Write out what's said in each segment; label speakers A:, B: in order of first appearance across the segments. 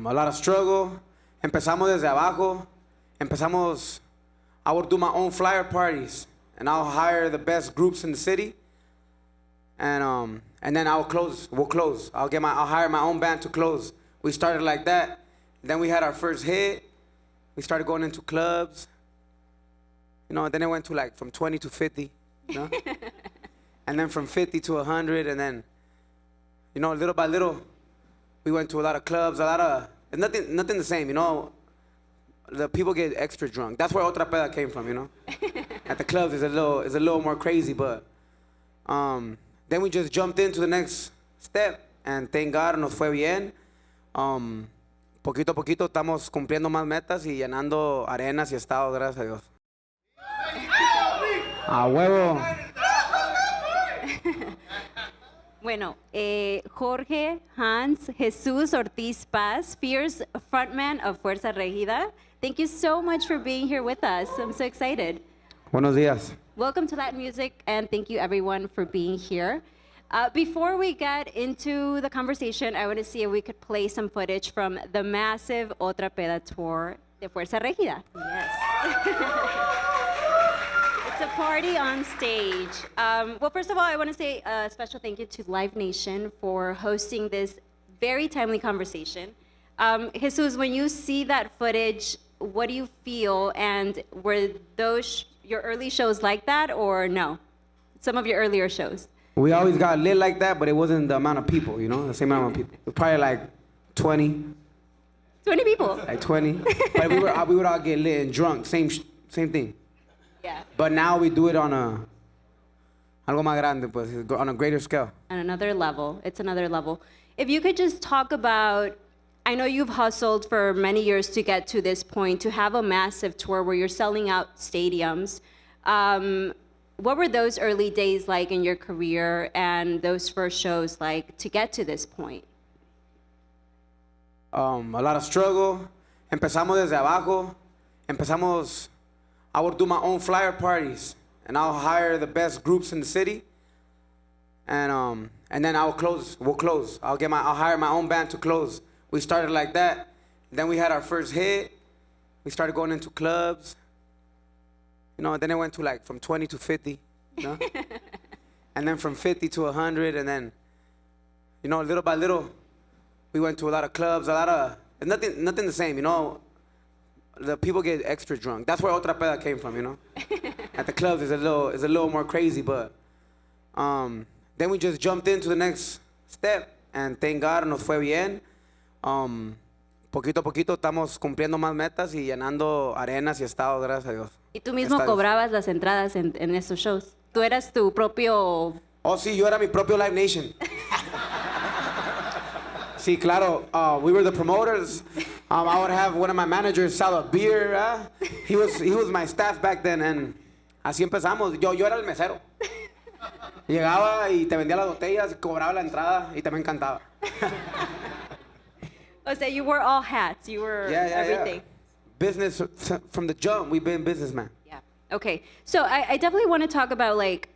A: A lot of struggle. Empezamos desde abajo. I would do my own flyer parties, and I'll hire the best groups in the city. And then we'll close. I'll hire my own band to close. We started like that. Then we had our first hit. We started going into clubs. Then it went to like from 20 to 50, and then from 50 to 100, and then, little by little, we went to a lot of clubs, nothing the same, The people get extra drunk. That's where Otra Peda came from, At the clubs, it's a little more crazy, but then we just jumped into the next step, and thank God nos fue bien. Poquito a poquito estamos cumpliendo más metas y llenando arenas y estados, gracias a Dios. A huevo.
B: Bueno, Jorge, Hans, Jesus Ortiz Paz, fierce frontman of Fuerza Regida. Thank you so much for being here with us. I'm so excited.
A: Buenos días.
B: Welcome to Latin Music, and thank you everyone for being here. Before we get into the conversation, I want to see if we could play some footage from the massive Otra Peda tour de Fuerza Regida. Yes. It's a party on stage. Well, first of all, I want to say a special thank you to Live Nation for hosting this very timely conversation. Jesus, when you see that footage, what do you feel? And were those your early shows like that, or no? Some of your earlier shows?
A: We always got lit like that, but it wasn't the amount of people, the same amount of people. It was probably like 20.
B: 20 people?
A: Like 20. But we would all get lit and drunk, same thing.
B: Yeah.
A: But now we do it on algo más grande, pues, on a greater scale.
B: On another level. It's another level. If you could just talk about, I know you've hustled for many years to get to this point, to have a massive tour where you're selling out stadiums. What were those early days like in your career and those first shows like to get to this point?
A: A lot of struggle. Empezamos desde abajo. I would do my own flyer parties, and I'll hire the best groups in the city. And then we'll close. I'll hire my own band to close. We started like that. Then we had our first hit. We started going into clubs. Then it went to like from 20 to 50, and then from 50 to 100, and then, little by little, we went to a lot of clubs, nothing the same, The people get extra drunk. That's where Otra Peda came from, At the clubs, it's a little more crazy, but then we just jumped into the next step, and thank God nos fue bien. Poquito a poquito estamos cumpliendo más metas y llenando arenas y estados, gracias a Dios.
B: Y tú mismo cobrabas las entradas en esos shows. Tú eras tu propio...
A: Oh, sí, yo era mi propio Live Nation. Sí, claro. We were the promoters. I would have one of my managers sell a beer. He was my staff back then, and así empezamos. Yo era el mesero. Llegaba y te vendía las botellas, cobraba la entrada y también cantaba.
B: Oh, so you wore all hats. You were everything.
A: Yeah. Business from the jump. We've been businessmen.
B: Yeah. Okay. So I definitely want to talk about, like,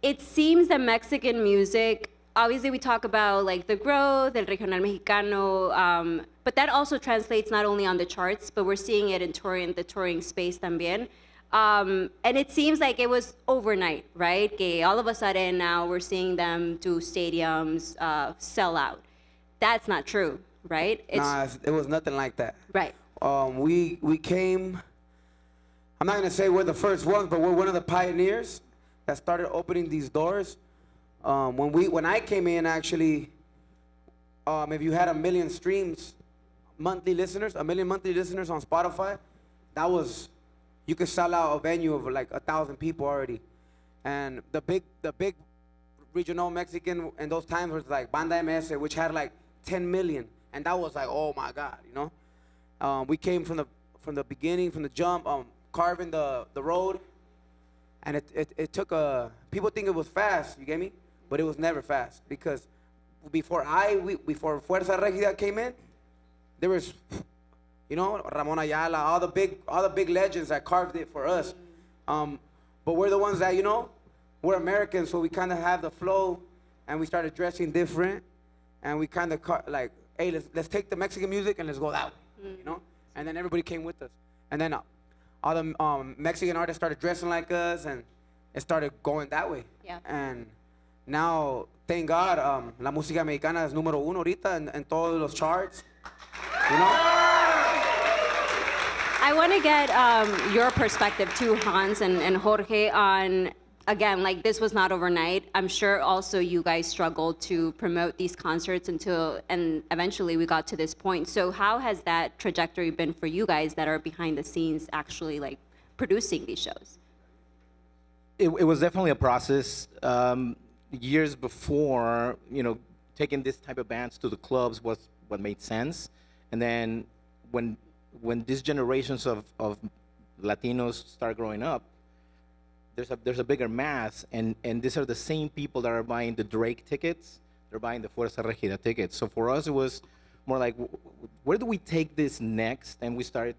B: it seems that Mexican music, obviously we talk about like the growth, el regional mexicano, but that also translates not only on the charts, but we're seeing it in the touring space también. And it seems like it was overnight, right? Que all of a sudden now we're seeing them do stadiums, sell out. That's not true, right?
A: It was nothing like that.
B: Right.
A: We came, I'm not going to say we're the first ones, but we're one of the pioneers that started opening these doors. When I came in, actually, if you had 1 million streams, monthly listeners, 1 million monthly listeners on Spotify, you could sell out a venue of like 1,000 people already. And the big regional Mexican in those times was like Banda MS, which had like 10 million. And that was like, oh my God, we came from the beginning, from the jump, carving the road, and it took people think it was fast, you get me? But it was never fast, because before Fuerza Regida came in, there was, Ramon Ayala, all the big legends that carved it for us. But we're the ones that, we're Americans, so we kind of have the flow, and we started dressing different, and we kind of hey, let's take the Mexican music and let's go that way, you know? And then everybody came with us. And then all the Mexican artists started dressing like us, and it started going that way.
B: Yeah.
A: And now, thank God, la música mexicana es número uno ahorita en todos los charts, you know?
B: I want to get your perspective too, Hans and Jorge, on, again, like this was not overnight. I'm sure also you guys struggled to promote these concerts and eventually we got to this point. So how has that trajectory been for you guys that are behind the scenes actually like producing these shows?
C: It was definitely a process. Years before, you know, taking this type of bands to the clubs was what made sense. And then when these generations of Latinos start growing up, there's a bigger mass, and these are the same people that are buying the Drake tickets, they're buying the Fuerza Regida tickets. So for us, it was more like, where do we take this next? And we started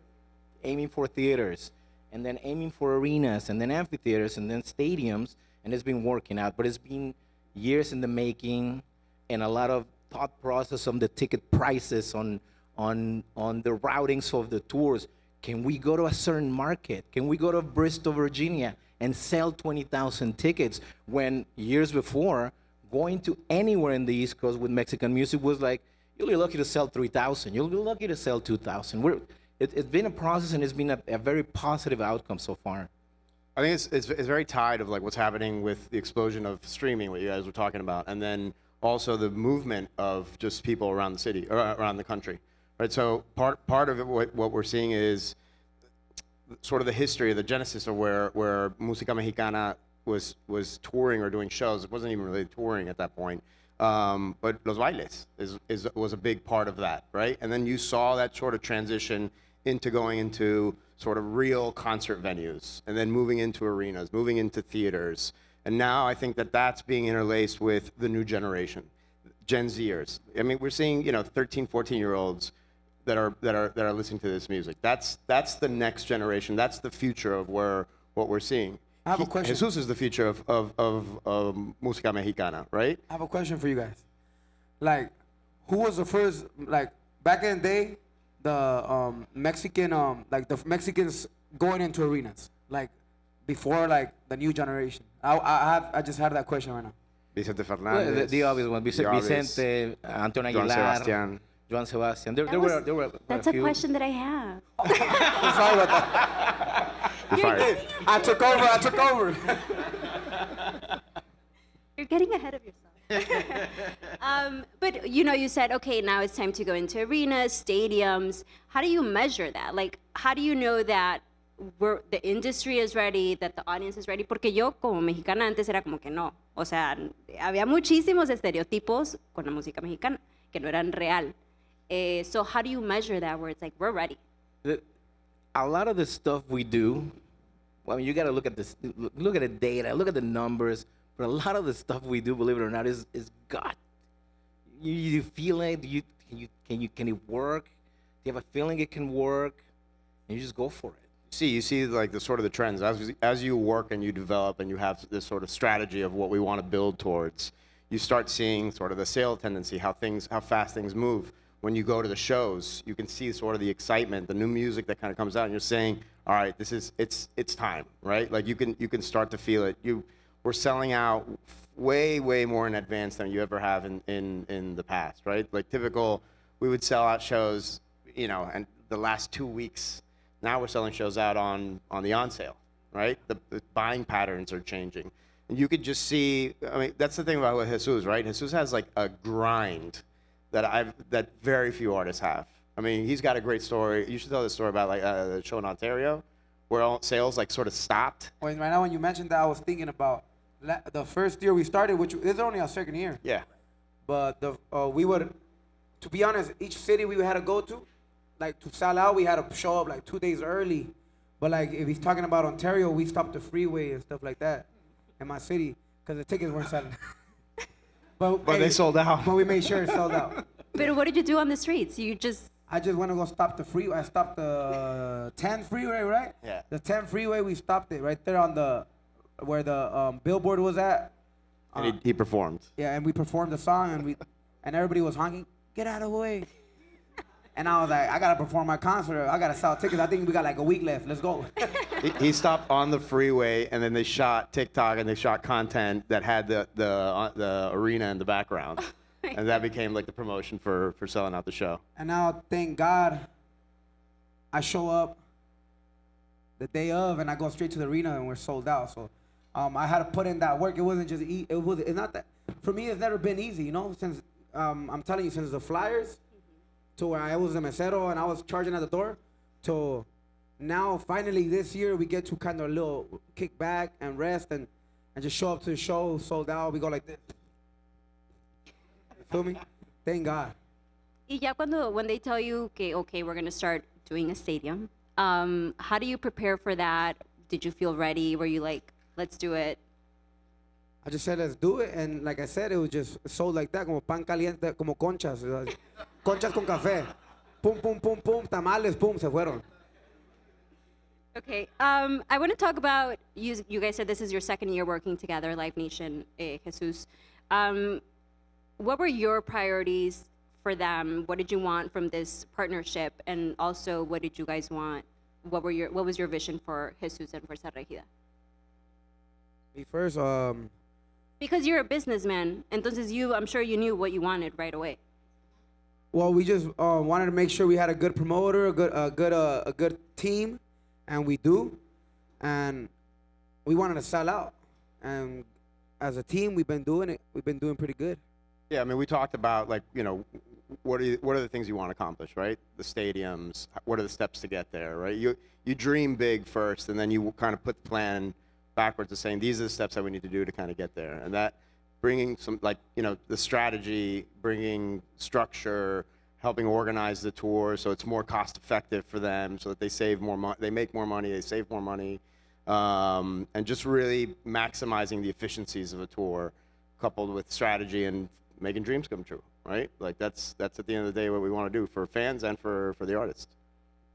C: aiming for theaters, and then aiming for arenas, and then amphitheaters, and then stadiums, and it's been working out. But it's been years in the making, and a lot of thought process on the ticket prices, on the routings of the tours. Can we go to a certain market? Can we go to Bristol, Virginia, and sell 20,000 tickets? When years before, going to anywhere in the East Coast with Mexican music was like, you'll be lucky to sell 3,000. You'll be lucky to sell 2,000. It's been a process, and it's been a very positive outcome so far.
D: I think it's very tied of like what's happening with the explosion of streaming, what you guys were talking about, and then also the movement of just people around the city, or around the country. Right, so part of it, what we're seeing is sort of the history, the genesis of where Música Mexicana was touring or doing shows. It wasn't even really touring at that point, but Los Bailes was a big part of that, right? And then you saw that sort of transition into going into sort of real concert venues, and then moving into arenas, moving into theaters, and now I think that that's being interlaced with the new generation, Gen Zers. I mean, we're seeing 13, 14-year-olds that are listening to this music. That's the next generation. That's the future of what we're seeing.
A: I have a question.
D: Jesus is the future of Música Mexicana, right?
A: I have a question for you guys. Like, who was the first, like, back in the day, the Mexicans going into arenas, like, before, like, the new generation? I just had that question right now.
D: Vicente Fernandez.
C: Well, the obvious one, Vicente, Antonio Aguilar, Joan Sebastian. There were
B: That's a question that I have.
A: Sorry about that.
D: You're fired.
A: I took over.
B: You're getting ahead of yourself. But you said, okay, now it's time to go into arenas, stadiums. How do you measure that? Like, how do you know that the industry is ready, that the audience is ready? Porque yo como mexicana antes era como que no. O sea, había muchísimos estereotipos con la música mexicana que no eran real. So how do you measure that where it's like, we're ready?
C: A lot of the stuff we do, I mean, you got to look at this, look at the data, look at the numbers. But a lot of the stuff we do, believe it or not, is gut. You feel it. Can it work? Do you have a feeling it can work? And you just go for it.
D: You see like the sort of the trends as you work and you develop and you have this sort of strategy of what we want to build towards. You start seeing sort of the sale tendency, how fast things move. When you go to the shows, you can see sort of the excitement, the new music that kind of comes out, and you're saying, all right, it's time, right? Like you can start to feel it. We're selling out way more in advance than you ever have in the past, right? Like typical, we would sell out shows, and the last 2 weeks. Now we're selling shows out on the on sale, right? The buying patterns are changing. And you could just see, I mean, that's the thing about Jesus, right? Jesus has like a grind that very few artists have. I mean, he's got a great story. You should tell this story about like the show in Ontario, where all sales like sort of stopped.
A: Right now, when you mentioned that, I was thinking about the first year we started, which is only our second year.
D: Yeah.
A: But we would, to be honest, each city we had to go to, like to sell out, we had to show up like 2 days early. But like if he's talking about Ontario, we stopped the freeway and stuff like that in my city because the tickets weren't selling.
D: But they sold out.
A: But we made sure it sold out.
B: But what did you do on the streets?
A: I just went to go stop the freeway. I stopped the 10 freeway, right?
D: Yeah.
A: The 10 freeway, we stopped it right there on where the billboard was at.
D: And he performed.
A: Yeah, and we performed the song, and everybody was honking. get out of the way. And I was like, I gotta perform my concert. I gotta sell tickets. I think we got like a week left. Let's go.
D: He stopped on the freeway, and then they shot TikTok, and they shot content that had the arena in the background, and that became like the promotion for selling out the show.
A: And now, thank God, I show up the day of, and I go straight to the arena, and we're sold out. So I had to put in that work. It wasn't just it's not that. For me, it's never been easy, you know. Since I'm telling you, since the Flyers, to where I was a mesero and I was charging at the door, to now finally this year we get to kind of a little kick back and rest and just show up to the show sold out. We go like this. You feel me? Thank God.
B: Y ya when they tell you, okay, we're gonna start doing a stadium, how do you prepare for that? Did you feel ready? Were you like, let's do it?
A: I just said, let's do it. And like I said, it was just sold like that, como pan caliente, como conchas. Conchas con café. Pum, pum, pum, pum, tamales, pum, se fueron.
B: Okay, I want to talk about, you guys said this is your second year working together, Live Nation, Jesus. What were your priorities for them? What did you want from this partnership? And also, what did you guys want? What was your vision for Jesus and Fuerza Regida?
A: Me first,
B: Because you're a businessman, entonces I'm sure you knew what you wanted right away.
A: well, we just wanted to make sure we had a good promoter, a good team, and we do. And we wanted to sell out. And as a team, we've been doing it. We've been doing pretty good.
D: Yeah, I mean, we talked about, like, you know, what are the things you want to accomplish, right? The stadiums. What are the steps to get there, right? You dream big first, and then you kind of put the plan backwards to saying these are the steps that we need to do to kind of get there. And that bringing some, like, you know, the strategy, bringing structure, helping organize the tour so it's more cost effective for them, so that they save more money, they make more money, they save more money, and just really maximizing the efficiencies of a tour, coupled with strategy and making dreams come true, right? Like that's at the end of the day what we want to do for fans and for the artists.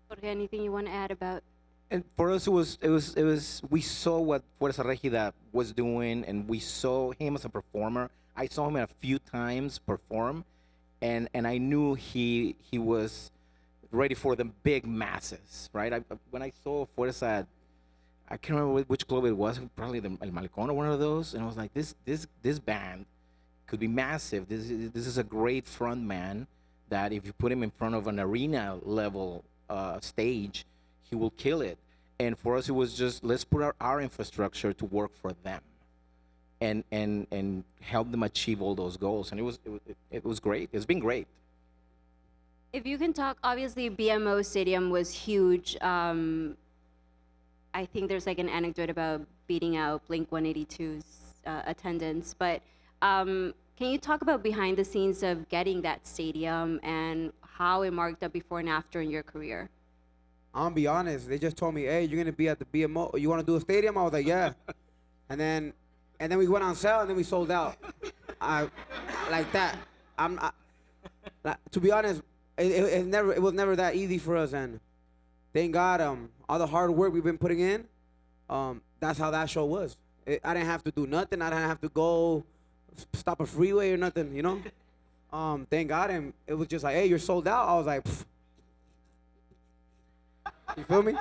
B: Jorge, anything you want to add about?
C: And for us, it was we saw what Fuerza Regida was doing, and we saw him as a performer. I saw him a few times perform, and I knew he was ready for the big masses, right? When I saw Fuerza, I can't remember which club it was, probably the El Malecón or one of those, and I was like, this band could be massive. This is a great front man that if you put him in front of an arena level stage, he will kill it. And for us, it was just, let's put our infrastructure to work for them and help them achieve all those goals. And it was great. It's been great.
B: If you can talk, obviously BMO Stadium was huge. I think there's like an anecdote about beating out Blink-182's attendance, but can you talk about behind the scenes of getting that stadium and how it marked up before and after in your career?
A: I'm gonna be honest. They just told me, "Hey, you're gonna be at the BMO. You want to do a stadium?" I was like, "Yeah." And then we went on sale, and then we sold out. Like that. To be honest, it was never that easy for us. And thank God, all the hard work we've been putting in, that's how that show was. I didn't have to do nothing. I didn't have to go stop a freeway or nothing. You know. Thank God, and it was just like, "Hey, you're sold out." I was like. Pfft. You feel me?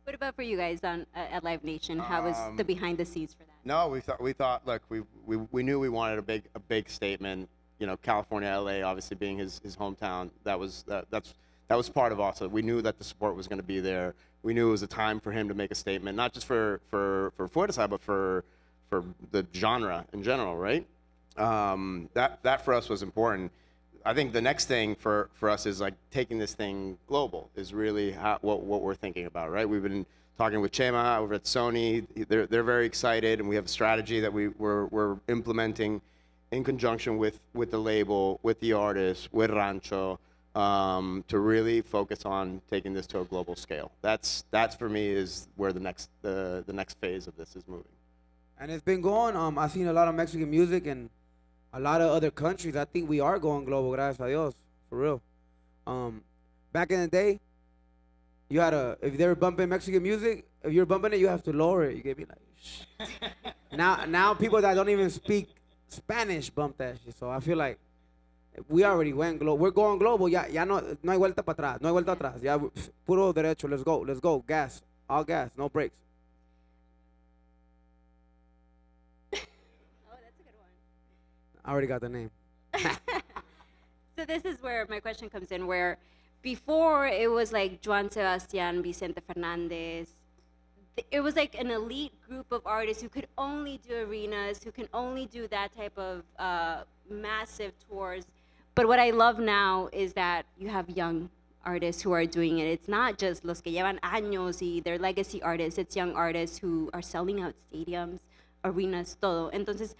B: What about for you guys at Live Nation? How was the behind the scenes for that?
D: No, we thought look, we knew we wanted a big statement. You know, California, LA, obviously being his hometown, that was part of also. We knew that the support was going to be there. We knew it was a time for him to make a statement, not just for Fuerza, but for the genre in general, right? That for us was important. I think the next thing for us is like taking this thing global is really what we're thinking about, right? We've been talking with Chema over at Sony. They're very excited, and we have a strategy that we're implementing in conjunction with the label, with the artist, with Rancho, to really focus on taking this to a global scale. That's for me is where the next phase of this is moving.
A: And it's been going. I've seen a lot of Mexican music and a lot of other countries. I think we are going global, gracias a Dios, for real. Back in the day, you had if they were bumping Mexican music, if you're bumping it, you have to lower it. You get me like, shh. Now people that don't even speak Spanish bump that shit. So I feel like We already went global. We're going global. Ya no hay vuelta para atrás. No hay vuelta atrás. Ya, puro derecho. Let's go. Let's go. Gas. All gas. No brakes.
B: Oh, that's a good one.
A: I already got the name.
B: So this is where my question comes in, where before it was like Juan Sebastian, Vicente Fernandez. It was like an elite group of artists who could only do arenas, who can only do that type of massive tours. But what I love now is that you have young artists who are doing it. It's not just los que llevan años y they're legacy artists. It's young artists who are selling out stadiums, arenas, todo. Entonces,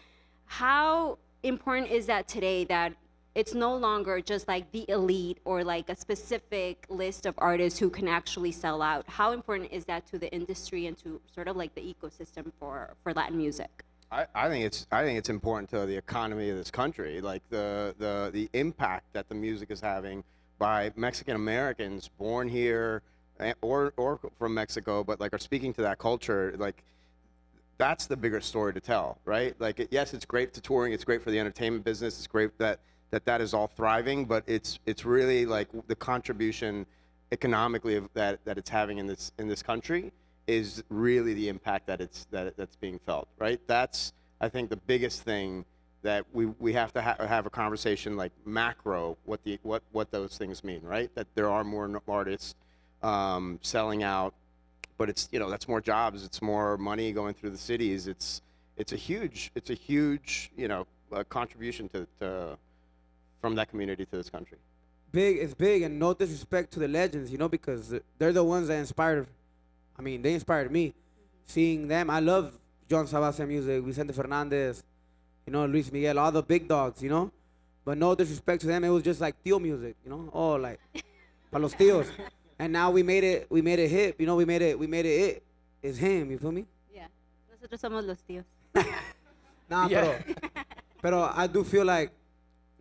B: how important is that today that it's no longer just like the elite or like a specific list of artists who can actually sell out? How important is that to the industry and to sort of like the ecosystem for Latin music?
D: I think it's important to the economy of this country, like the impact that the music is having by Mexican Americans born here or from Mexico, but like are speaking to that culture. Like that's the bigger story to tell, right? Like yes, it's great to touring, it's great for the entertainment business, it's great that is all thriving, but it's really like the contribution economically of that it's having in this country is really the impact that's being felt, right? That's I think the biggest thing that we have to have a conversation like macro what those things mean, right? That there are more artists selling out, but it's that's more jobs, it's more money going through the cities. It's a huge contribution to from that community to this country.
A: It's big, and no disrespect to the legends, because they're the ones that inspired. I mean, they inspired me. Seeing them, I love John Sebastian music, Vicente Fernandez, Luis Miguel, all the big dogs, But no disrespect to them, it was just like tío music, Oh, like, para los tíos. And now we made it hip, we made it. It's him, you feel me?
B: Yeah, nosotros somos los tíos.
A: Nah,
C: Yeah.
A: pero I do feel like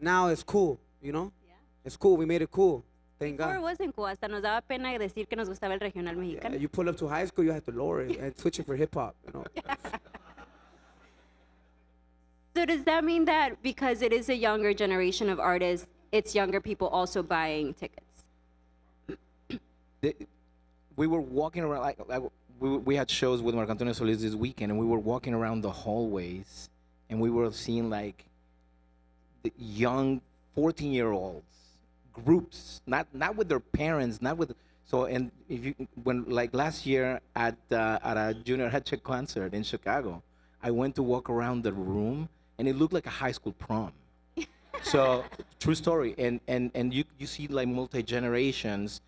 A: now it's cool,
B: Yeah.
A: It's cool, we made it cool. Thank
B: Before it
A: God.
B: wasn't cool, hasta nos daba pena decir que nos gustaba el regional
A: Yeah,
B: mexicano.
A: you pull up to high school, you have to lower it and switch it for hip hop,
B: So does that mean that because it is a younger generation of artists, it's younger people also buying tickets?
C: We were walking around like we had shows with Marco Antonio Solis this weekend, and we were walking around the hallways, and we were seeing like the young 14-year-olds groups, not with their parents, not with. So and if you when like last year at a Junior Headcheck concert in Chicago, I went to walk around the room, and it looked like a high school prom. So true story, and you see like multi-generations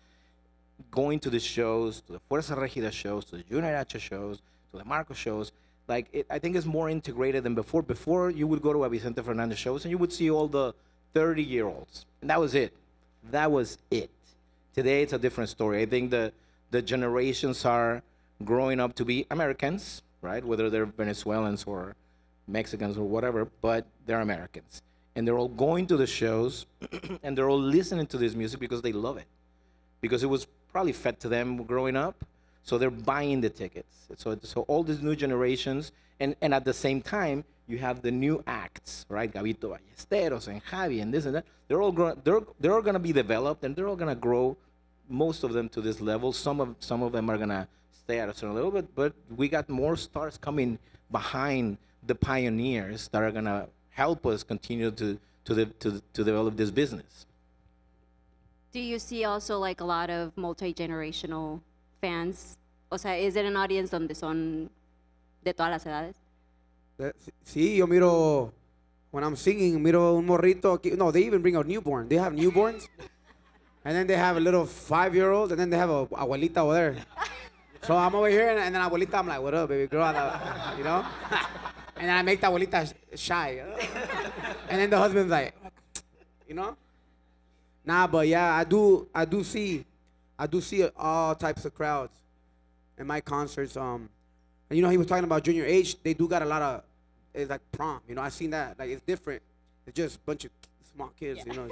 C: going to the shows, to the Fuerza Regida shows, to the Junior H shows, to the Marco shows. Like I think it's more integrated than before. Before you would go to a Vicente Fernandez shows and you would see all the 30-year-olds, and that was it. That was it. Today it's a different story. I think the generations are growing up to be Americans, right? Whether they're Venezuelans or Mexicans or whatever, but they're Americans, and they're all going to the shows, and they're all listening to this music because they love it, because it was probably fed to them growing up, so they're buying the tickets. So all these new generations, and at the same time, you have the new acts, right? Gabito Ballesteros and Javi and this and that. They're all going to be developed, and they're all going to grow, most of them to this level. Some of them are going to stay at a certain level, but we got more stars coming behind the pioneers that are going to help us continue to develop this business.
B: Do you see also like a lot of multi-generational fans? O sea, is it an audience donde son de todas las edades?
A: Sí, yo miro, when I'm singing, miro un morrito aquí. No, they even bring a newborn. They have newborns. And then they have a little 5-year-old, and then they have a abuelita over there. So I'm over here, and then abuelita, I'm like, what up, baby girl? And then I make the abuelita shy. And then the husband's like, Nah, but yeah, I do see all types of crowds in my concerts. And he was talking about Junior H. They do got a lot of, it's like prom. I seen that. Like, it's different. It's just a bunch of small kids.
B: Yeah.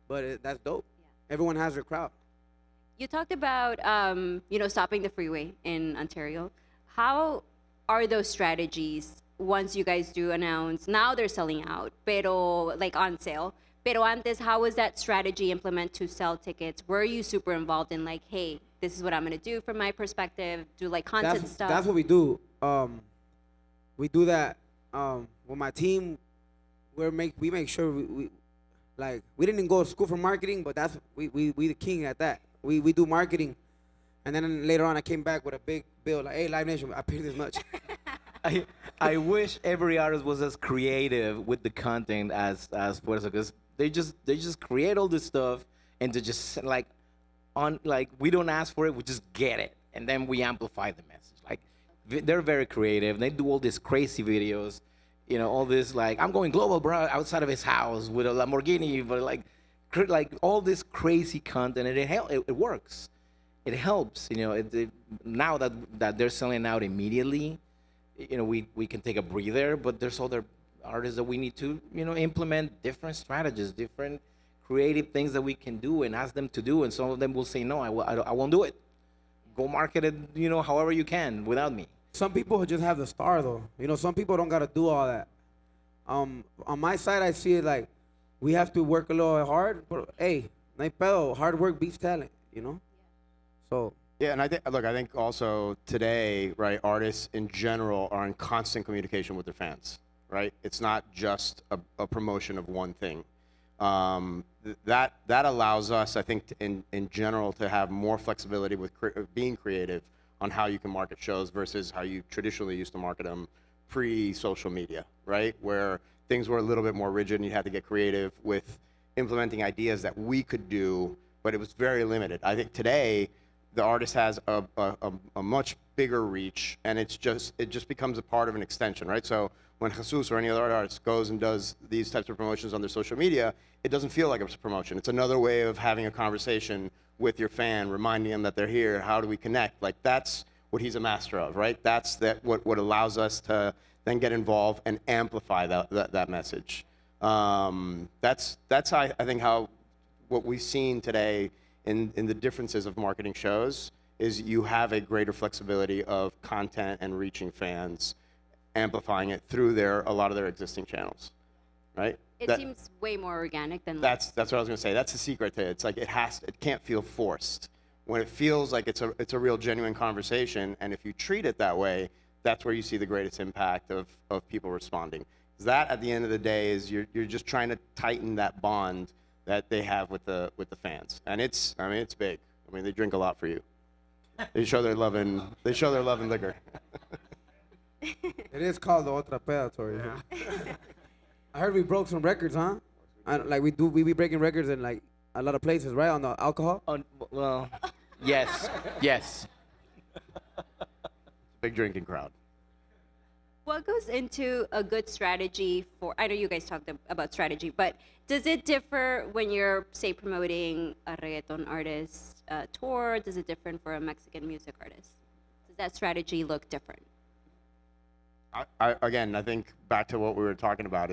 A: But that's dope. Yeah. Everyone has their crowd.
B: You talked about stopping the freeway in Ontario. How are those strategies once you guys do announce? Now they're selling out, pero like on sale. Pero antes, how was that strategy implemented to sell tickets? Were you super involved in like, hey, this is what I'm gonna do from my perspective, do like content stuff?
A: That's what we do. We do that with my team. We make sure we we didn't go to school for marketing, but that's we the king at that. We do marketing, and then later on I came back with a big bill like, hey, Live Nation, I paid this much.
C: I wish every artist was as creative with the content as Fuerza, because they just create all this stuff and they just we don't ask for it, we just get it, and then we amplify the message. Like they're very creative. They do all these crazy videos, all this I'm going global, bro, outside of his house with a Lamborghini, but like all this crazy content, and it works. It helps, now that they're selling out immediately. We can take a breather, but there's other artists that we need to, implement different strategies, different creative things that we can do and ask them to do. And some of them will say, no, I won't do it. Go market it, however you can without me.
A: Some people just have the star, though. Some people don't got to do all that. On my side, I see it like we have to work a little hard, but hey, no hay pedo, hard work beats talent, So.
D: Yeah, and I think also today, right, artists in general are in constant communication with their fans, right? It's not just a promotion of one thing. That allows us, I think, in general, to have more flexibility with being creative on how you can market shows versus how you traditionally used to market them pre-social media, right? Where things were a little bit more rigid and you had to get creative with implementing ideas that we could do, but it was very limited. I think today, the artist has a much bigger reach, and it just becomes a part of an extension, right? So when Jesus or any other artist goes and does these types of promotions on their social media, it doesn't feel like it's a promotion. It's another way of having a conversation with your fan, reminding them that they're here. How do we connect? Like that's what he's a master of, right? That's what allows us to then get involved and amplify that message. That's I think how what we've seen today in the differences of marketing shows is you have a greater flexibility of content and reaching fans, amplifying it through a lot of their existing channels, right?
B: It seems way more organic than
D: that's what I was gonna say. That's the secret to it. It's like it can't feel forced. When it feels like it's a real genuine conversation, and if you treat it that way, that's where you see the greatest impact of people responding. That at the end of the day is you're just trying to tighten that bond that they have with the fans, and it's big. I mean, they drink a lot for you. They show their love in liquor.
A: It is called the Otra Peda Tour. I heard we broke some records, huh? We be breaking records in like a lot of places, right? On the alcohol.
C: Well, yes.
D: Big drinking crowd.
B: What goes into a good strategy for, I know you guys talked about strategy, but does it differ when you're, say, promoting a reggaeton artist tour? Does it differ for a Mexican music artist? Does that strategy look different?
D: Again, I think back to what we were talking about.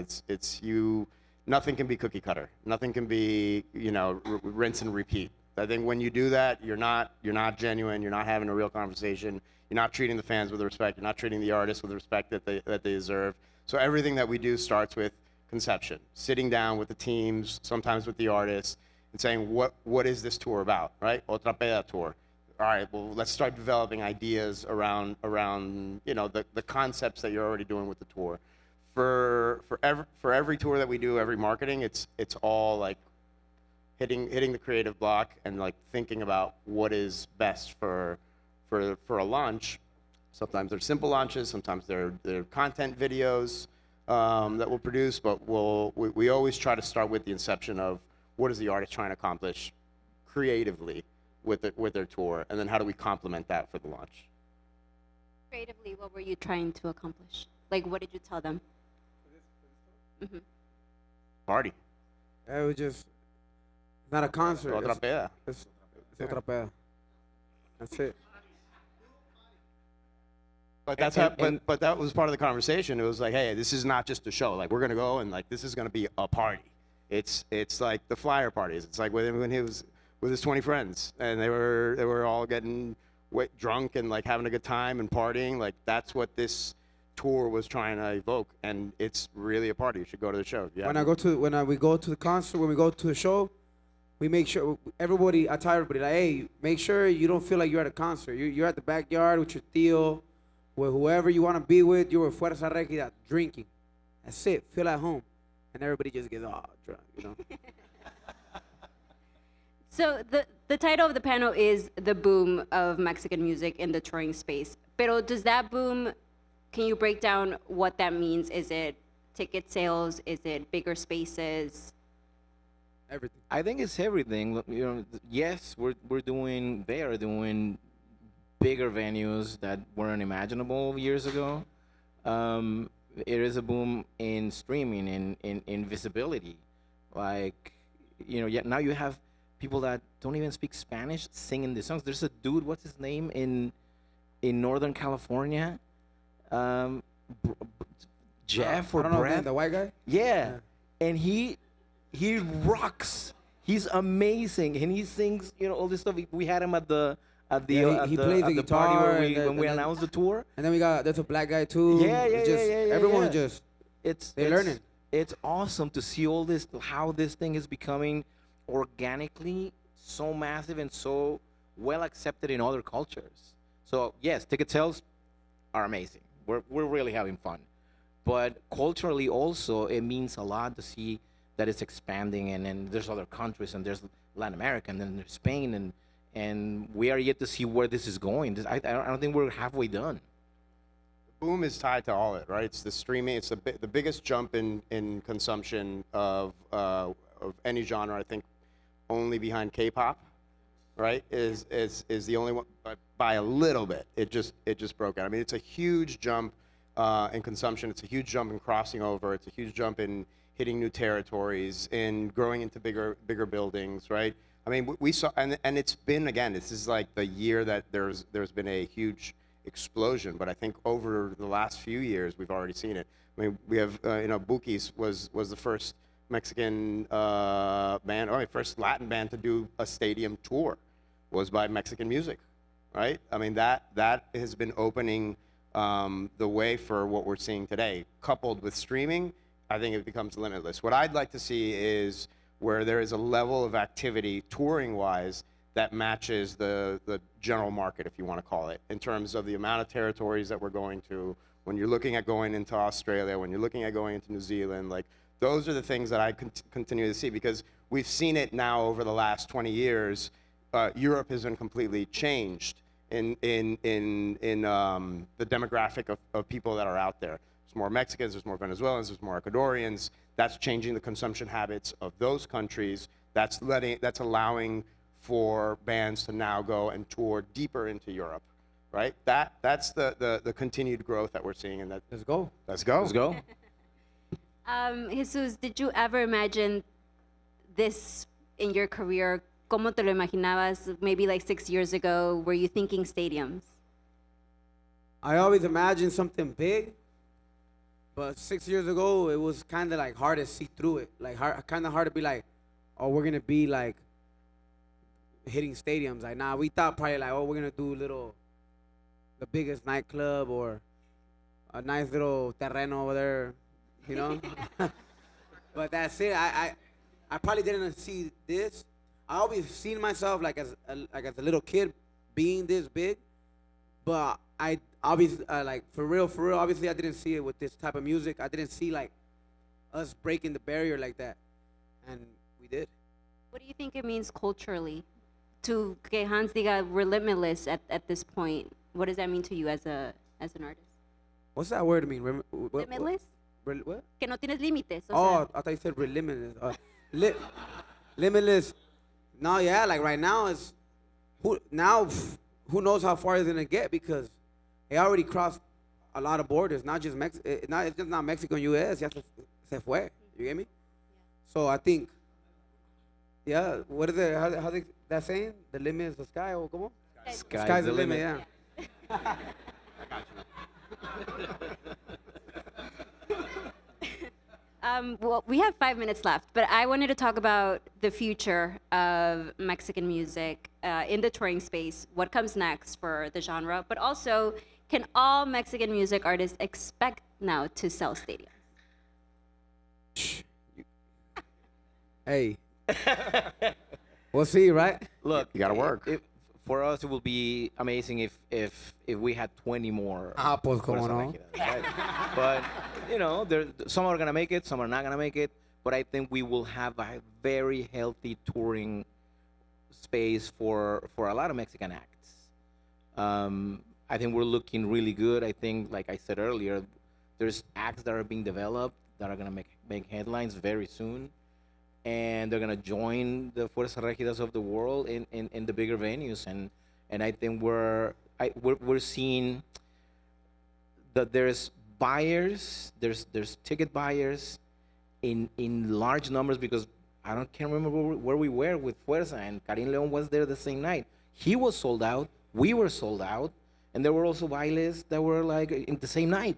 D: Nothing can be cookie cutter. Nothing can be, rinse and repeat. I think when you do that, you're not genuine. You're not having a real conversation. You're not treating the fans with respect. You're not treating the artists with the respect that they deserve. So everything that we do starts with conception, sitting down with the teams, sometimes with the artists, and saying, what is this tour about, right? Otra Peda tour. All right, well, let's start developing ideas around the concepts that you're already doing with the tour. For every tour that we do, every marketing, it's all like hitting the creative block and like thinking about what is best for a launch. Sometimes they're simple launches, sometimes they're content videos that we'll produce, but we always try to start with the inception of what is the artist trying to accomplish creatively with their tour, and then how do we complement that for the launch.
B: Creatively, what were you trying to accomplish? Like, what did you tell them? Mm-hmm.
D: Party.
A: It was just not a concert.
D: Otra Peda.
A: It's Otra Peda. That's it.
D: But but that was part of the conversation. It was like, hey, this is not just a show. Like, we're gonna go and like this is gonna be a party. It's like the flyer parties. It's like when he was with his 20 friends and they were all getting drunk and like having a good time and partying. Like that's what this tour was trying to evoke, and it's really a party. You should go to the show. Yeah.
A: We go to the concert, when we go to the show, we make sure I tell everybody like, hey, make sure you don't feel like you're at a concert. You're at the backyard with your tío, with whoever you want to be with. You're with Fuerza Regida drinking. That's it. Feel at home, and everybody just gets all drunk, you know.
B: So the title of the panel is The Boom of Mexican Music in the Touring Space. Pero does that boom, can you break down what that means? Is it ticket sales? Is it bigger spaces?
A: Everything.
C: I think it's everything. You know, yes, they are doing bigger venues that weren't imaginable years ago. It is a boom in streaming, in visibility. Like, you know, yet now you have people that don't even speak Spanish singing the songs. There's a dude, what's his name, in Northern California? Jeff or
A: I don't know,
C: Brett?
A: the white guy?
C: Yeah. And he rocks. He's amazing, and he sings, you know, all this stuff. We had him at the
A: He plays the guitar
C: party
A: and
C: when we announced the tour.
A: And then there's a black guy too.
C: Yeah.
A: Everyone just, they're learning.
C: It's awesome to see all this, how this thing is becoming organically so massive and so well accepted in other cultures. So yes, ticket sales are amazing. We're really having fun. But culturally also, it means a lot to see that it's expanding, and then there's other countries, and there's Latin America, and then there's Spain, and we are yet to see where this is going. I don't think we're halfway done.
D: Boom is tied to all it, right? It's the streaming. It's the biggest jump in consumption of any genre. I think only behind K-pop, right? Is the only one, but by a little bit. It just broke out. I mean, it's a huge jump in consumption. It's a huge jump in crossing over. It's a huge jump in hitting new territories, in growing into bigger buildings, right? I mean, we saw, and it's been, again, this is like the year that there's been a huge explosion, but I think over the last few years we've already seen it. I mean, we have Bukis was the first Mexican band, or first Latin band to do a stadium tour, was by Mexican music, right? I mean, that has been opening the way for what we're seeing today. Coupled with streaming, I think it becomes limitless. What I'd like to see is where there is a level of activity touring-wise that matches the general market, if you want to call it, in terms of the amount of territories that we're going to. When you're looking at going into Australia, when you're looking at going into New Zealand, like those are the things that I continue to see, because we've seen it now over the last 20 years. Europe has been completely changed in the demographic of people that are out there. There's more Mexicans, there's more Venezuelans, there's more Ecuadorians. That's changing the consumption habits of those countries. That's allowing for bands to now go and tour deeper into Europe, right? That's the continued growth that we're seeing, and that.
A: Let's go.
D: Let's go.
C: Let's go.
B: Jesus, did you ever imagine this in your career? ¿Cómo te lo imaginabas maybe like 6 years ago? Were you thinking stadiums?
A: I always imagined something big, but 6 years ago it was kind of like hard to see through it. Like kind of hard to be like, oh, we're gonna be like hitting stadiums. Like, nah, we thought probably like, oh, we're gonna do the biggest nightclub or a nice little terreno over there, you know. But that's it. I probably didn't see this. I always seen myself like as a little kid being this big, but I obviously like for real. Obviously, I didn't see it with this type of music. I didn't see like us breaking the barrier like that, and we did.
B: What do you think it means culturally to que Hans diga we're limitless at this point? What does that mean to you as an artist?
A: What's that word mean?
B: Limitless?
A: What?
B: Que no tienes límites.
A: Oh, I thought you said limitless. Limitless. No, yeah, like right now it's who knows how far it's gonna get, because it already crossed a lot of borders. Not just it's just not Mexico and U.S. Ya se fue. You get me? So I think, yeah. What is it? How they that saying? The limit is the sky, or como? Sky's the limit. Yeah.
B: Well, we have 5 minutes left, but I wanted to talk about the future of Mexican music in the touring space, what comes next for the genre, but also can all Mexican music artists expect now to sell stadiums?
A: Hey, we'll see, right?
C: Look,
D: You gotta work.
C: For us, it will be amazing if we had 20 more.
A: Pues, cómo
C: Fuerza
A: no.
C: Regida, right? But you know, some are gonna make it, some are not gonna make it. But I think we will have a very healthy touring space for a lot of Mexican acts. I think we're looking really good. I think, like I said earlier, there's acts that are being developed that are gonna make headlines very soon, and they're gonna join the Fuerza Regidas of the world in the bigger venues. And I think we're seeing that there's buyers, there's ticket buyers in large numbers, because can't remember where we were with Fuerza, and Karim Leon was there the same night. He was sold out, we were sold out, and there were also bailes that were like in the same night.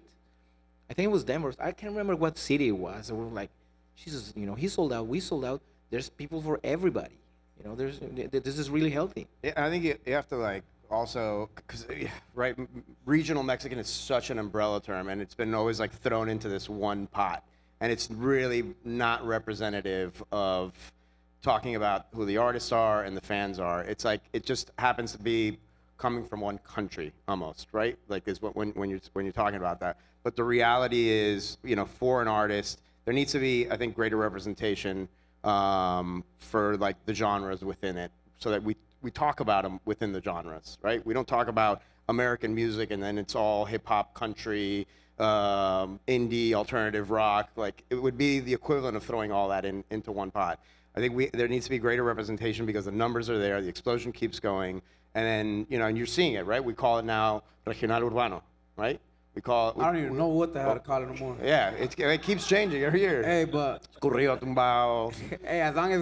C: I think it was Denver. I can't remember what city it was. And we were like, Jesus, you know, he sold out, we sold out. There's people for everybody. You know, this is really healthy.
D: Yeah, I think you have to like also, because right, regional Mexican is such an umbrella term, and it's been always like thrown into this one pot, and it's really not representative of talking about who the artists are and the fans are. It's like it just happens to be coming from one country almost, right? Like is what when you're talking about that. But the reality is, you know, for an artist, there needs to be, I think, greater representation for like the genres within it, so that we talk about them within the genres, right? We don't talk about American music and then it's all hip hop, country, indie, alternative rock. Like it would be the equivalent of throwing all that into one pot. I think there needs to be greater representation because the numbers are there, the explosion keeps going, and then, you know, and you're seeing it, right? We call it now regional urbano, right? We call it.
A: I don't even know what the hell to call it anymore.
D: Yeah, it keeps changing every year.
A: Hey, but
D: Corrido tumbao.
A: hey, as long as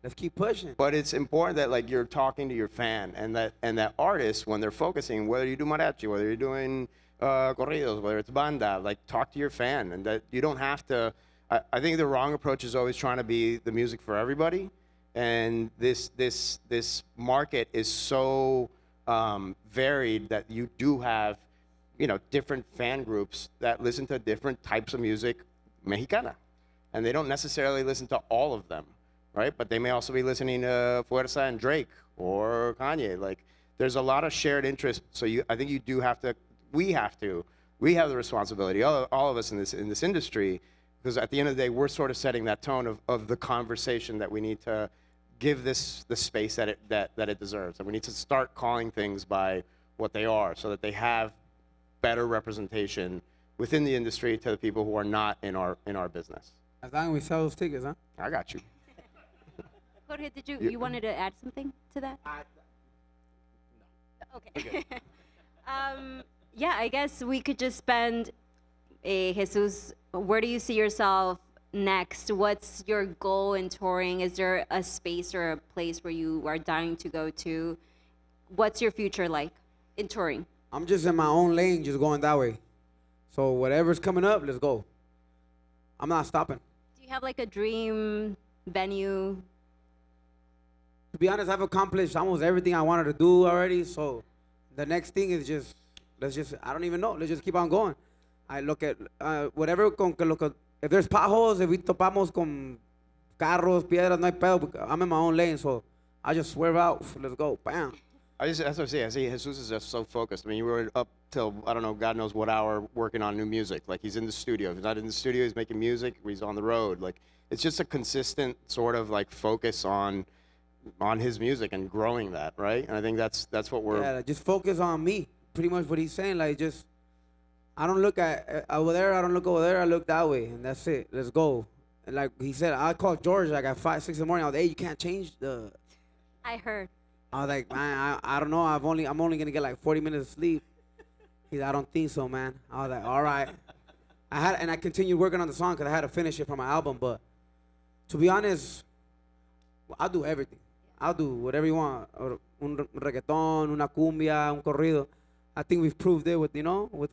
A: let's keep pushing.
D: But it's important that like you're talking to your fan, and that artist, when they're focusing, whether you do mariachi, whether you're doing corridos, whether it's banda, like talk to your fan, and that you don't have to. I think the wrong approach is always trying to be the music for everybody, and this market is so varied that you do have, you know, different fan groups that listen to different types of music, Mexicana, and they don't necessarily listen to all of them, right? But they may also be listening to Fuerza and Drake or Kanye. Like, there's a lot of shared interest. So I think you do have to. We have the responsibility, all of us in this industry, because at the end of the day, we're sort of setting that tone of the conversation that we need to give this the space that it deserves, and we need to start calling things by what they are, so that they have better representation within the industry to the people who are not in our business.
A: As long as we sell those tickets, huh?
D: I got you.
B: Jorge, you wanted to add something to that?
C: No.
B: Okay. Yeah, I guess we could just spend, Jesus, where do you see yourself next? What's your goal in touring? Is there a space or a place where you are dying to go to? What's your future like in touring?
A: I'm just in my own lane, just going that way. So whatever's coming up, let's go. I'm not stopping.
B: Do you have like a dream venue?
A: To be honest, I've accomplished almost everything I wanted to do already. So the next thing is I don't even know. Let's just keep on going. I look at whatever, if there's potholes, if we topamos con carros, piedras, no hay pedo. I'm in my own lane, so I just swerve out. Let's go. Bam.
D: That's what I say. I see Jesus is just so focused. I mean, you were up till, I don't know, God knows what hour working on new music. Like, he's in the studio. If he's not in the studio, he's making music, he's on the road. Like, it's just a consistent sort of like focus on his music and growing that, right? And I think that's what we're.
A: Yeah, just focus on me. Pretty much what he's saying. Like, just, I don't look at over there, I don't look over there, I look that way, and that's it. Let's go. And like he said, I called George like at 5, 6 in the morning. I was like, hey, you can't change the.
B: I heard.
A: I was like, man, I don't know. I'm only gonna get like 40 minutes of sleep. He's like, I don't think so, man. I was like, all right. I continued working on the song because I had to finish it for my album. But to be honest, I'll do everything. I'll do whatever you want. Un reggaeton, una cumbia, un corrido. I think we've proved it with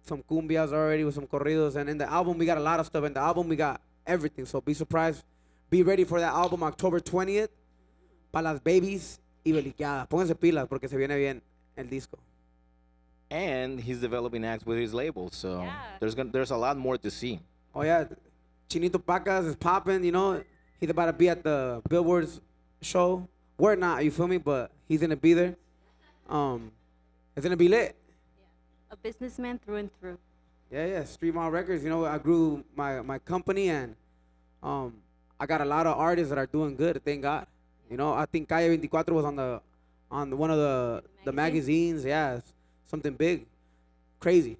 A: some cumbias already, with some corridos. And in the album, we got a lot of stuff. In the album, we got everything. So be surprised. Be ready for that album October 20th. Pa' las babies y beliqueadas. Pónganse pilas porque se viene bien el disco.
C: and he's developing acts with his label. So
B: Yeah.
C: there's a lot more to see.
A: Oh yeah, Chinito Pacas is popping. You know, he's about to be at the Billboard's show. We're not, you feel me? But he's gonna be there. It's gonna be lit.
B: A businessman through and through.
A: Yeah, Street Mall Records. You know, I grew my company, and I got a lot of artists that are doing good. Thank God. You know, I think Calle 24 was on one of the magazines. Yeah, it's something big, crazy.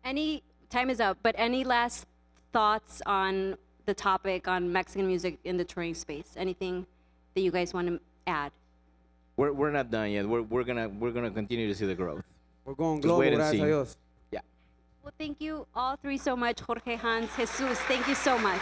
B: Any time is up, but any last thoughts on the topic on Mexican music in the touring space? Anything that you guys want to add?
C: We're not done yet. We're gonna continue to see the growth.
A: We're going
C: Just
A: global.
C: wait and
A: Gracias a
C: see.
A: Dios.
C: Yeah.
B: Well, thank you all three so much. Jorge, Hans, Jesus, thank you so much.